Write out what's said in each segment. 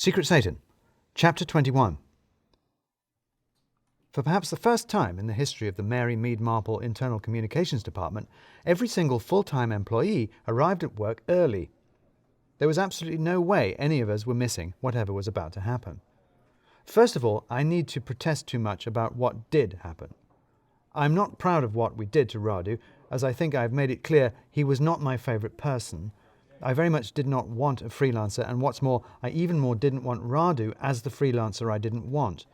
Secret Satan, Chapter 21. For perhaps the first time in the history of the Mary Mead Marple Internal Communications Department, every single full-time employee arrived at work early. There was absolutely no way any of us were missing whatever was about to happen. First of all, I need to protest too much about what did happen. I'm not proud of what we did to Radu, as I think I've made it clear he was not my favourite person. I very much did not want a freelancer, and what's more, I even more didn't want Radu as the freelancer I didn't want.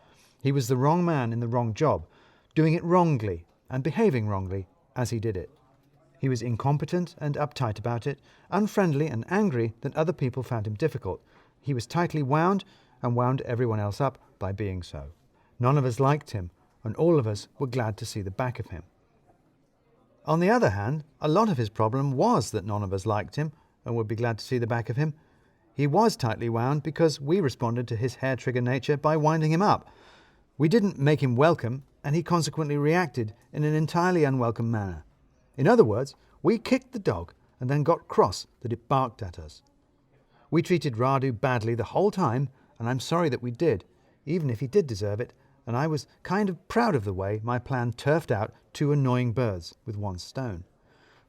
He was the wrong man in the wrong job, doing it wrongly and behaving wrongly as he did it. He was incompetent and uptight about it, unfriendly and angry that other people found him difficult. He was tightly wound and wound everyone else up by being so. None of us liked him, and all of us were glad to see the back of him. On the other hand, a lot of his problem was that none of us liked him and would be glad to see the back of him. He was tightly wound because we responded to his hair-trigger nature by winding him up. We didn't make him welcome, and he consequently reacted in an entirely unwelcome manner. In other words, we kicked the dog and then got cross that it barked at us. We treated Radu badly the whole time, and I'm sorry that we did, even if he did deserve it, and I was kind of proud of the way my plan turfed out two annoying birds with one stone.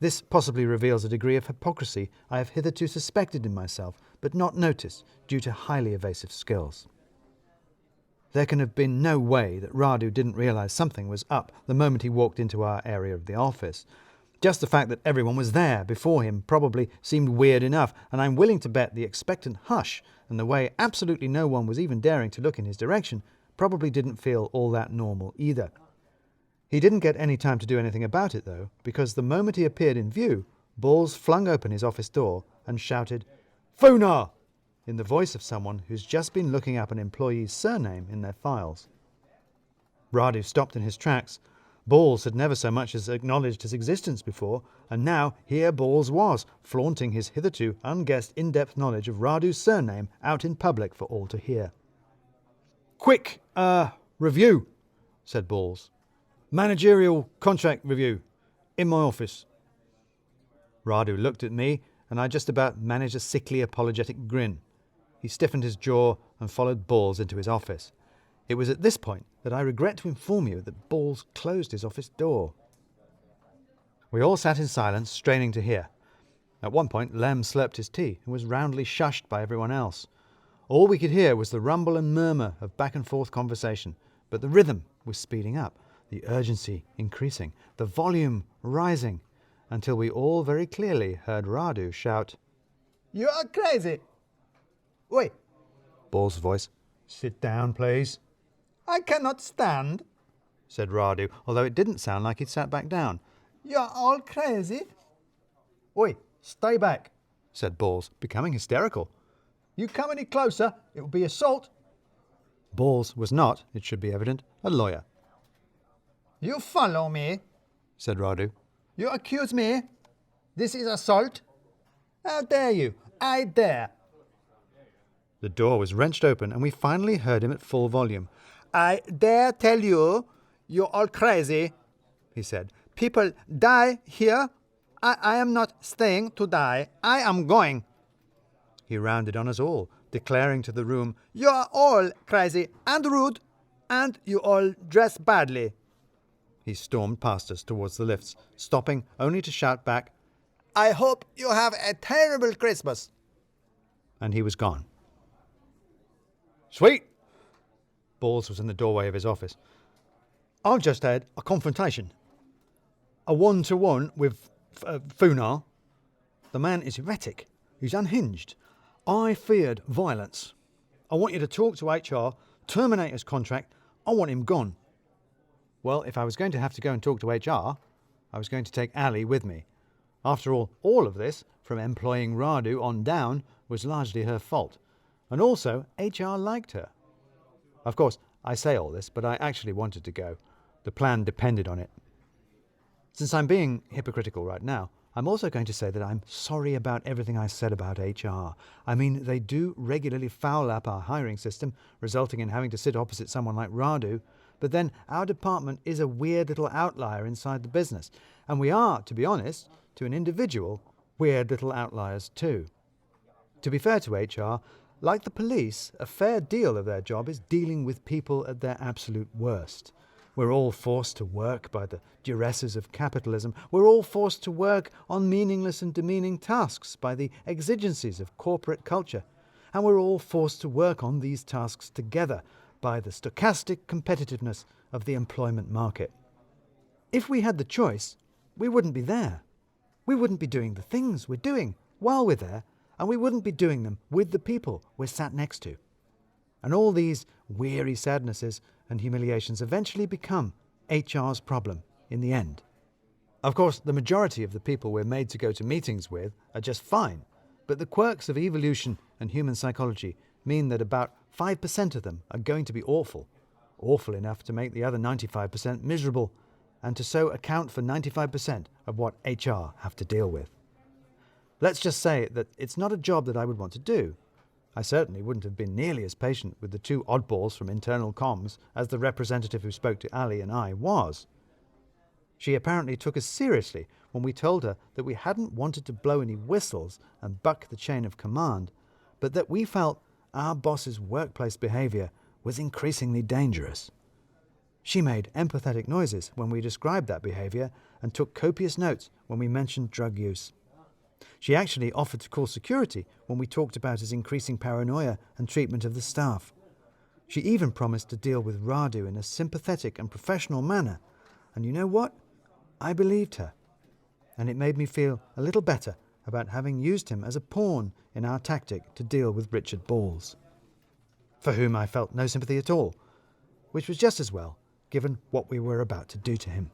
This possibly reveals a degree of hypocrisy I have hitherto suspected in myself, but not noticed due to highly evasive skills. There can have been no way that Radu didn't realise something was up the moment he walked into our area of the office. Just the fact that everyone was there before him probably seemed weird enough, and I'm willing to bet the expectant hush and the way absolutely no one was even daring to look in his direction probably didn't feel all that normal either. He didn't get any time to do anything about it, though, because the moment he appeared in view, Balls flung open his office door and shouted, "Funa!" in the voice of someone who's just been looking up an employee's surname in their files. Radu stopped in his tracks. Balls had never so much as acknowledged his existence before, and now here Balls was, flaunting his hitherto unguessed in-depth knowledge of Radu's surname out in public for all to hear. "Quick, review," said Balls. "Managerial contract review. In my office." Radu looked at me, and I just about managed a sickly apologetic grin. He stiffened his jaw and followed Balls into his office. It was at this point that I regret to inform you that Balls closed his office door. We all sat in silence, straining to hear. At one point, Lem slurped his tea and was roundly shushed by everyone else. All we could hear was the rumble and murmur of back-and-forth conversation, but the rhythm was speeding up, the urgency increasing, the volume rising, until we all very clearly heard Radu shout, "You are crazy!" "Oi!" Ball's voice. "Sit down, please." "I cannot stand," said Radu, although it didn't sound like he'd sat back down. "You're all crazy." "Oi, stay back," said Balls, becoming hysterical. "You come any closer, it will be assault." Balls was not, it should be evident, a lawyer. "You follow me," said Radu. "You accuse me. This is assault. How dare you? I dare." The door was wrenched open, and we finally heard him at full volume. "I dare tell you, you're all crazy," he said. "People die here. I am not staying to die. I am going." He rounded on us all, declaring to the room, "You're all crazy and rude, and you all dress badly." He stormed past us towards the lifts, stopping only to shout back, "I hope you have a terrible Christmas." And he was gone. "Sweet!" Balls was in the doorway of his office. "I've just had a confrontation. A one-to-one with Funa. The man is erratic. He's unhinged. I feared violence. I want you to talk to HR, terminate his contract. I want him gone." Well, if I was going to have to go and talk to HR, I was going to take Ali with me. After all of this, from employing Radu on down, was largely her fault. And also, HR liked her. Of course, I say all this, but I actually wanted to go. The plan depended on it. Since I'm being hypocritical right now, I'm also going to say that I'm sorry about everything I said about HR. I mean, they do regularly foul up our hiring system, resulting in having to sit opposite someone like Radu. But then our department is a weird little outlier inside the business. And we are, to be honest, to an individual, weird little outliers too. To be fair to HR, Like the police, a fair deal of their job is dealing with people at their absolute worst. We're all forced to work by the duresses of capitalism. We're all forced to work on meaningless and demeaning tasks by the exigencies of corporate culture. And we're all forced to work on these tasks together by the stochastic competitiveness of the employment market. If we had the choice, we wouldn't be there. We wouldn't be doing the things we're doing while we're there, and we wouldn't be doing them with the people we're sat next to. And all these weary sadnesses and humiliations eventually become HR's problem in the end. Of course, the majority of the people we're made to go to meetings with are just fine, but the quirks of evolution and human psychology mean that about 5% of them are going to be awful enough to make the other 95% miserable, and to so account for 95% of what HR have to deal with. Let's just say that it's not a job that I would want to do. I certainly wouldn't have been nearly as patient with the two oddballs from internal comms as the representative who spoke to Ali and I was. She apparently took us seriously when we told her that we hadn't wanted to blow any whistles and buck the chain of command, but that we felt our boss's workplace behaviour was increasingly dangerous. She made empathetic noises when we described that behaviour and took copious notes when we mentioned drug use. She actually offered to call security when we talked about his increasing paranoia and treatment of the staff. She even promised to deal with Radu in a sympathetic and professional manner, and you know what? I believed her, and it made me feel a little better about having used him as a pawn in our tactic to deal with Richard Balls, for whom I felt no sympathy at all, which was just as well, given what we were about to do to him.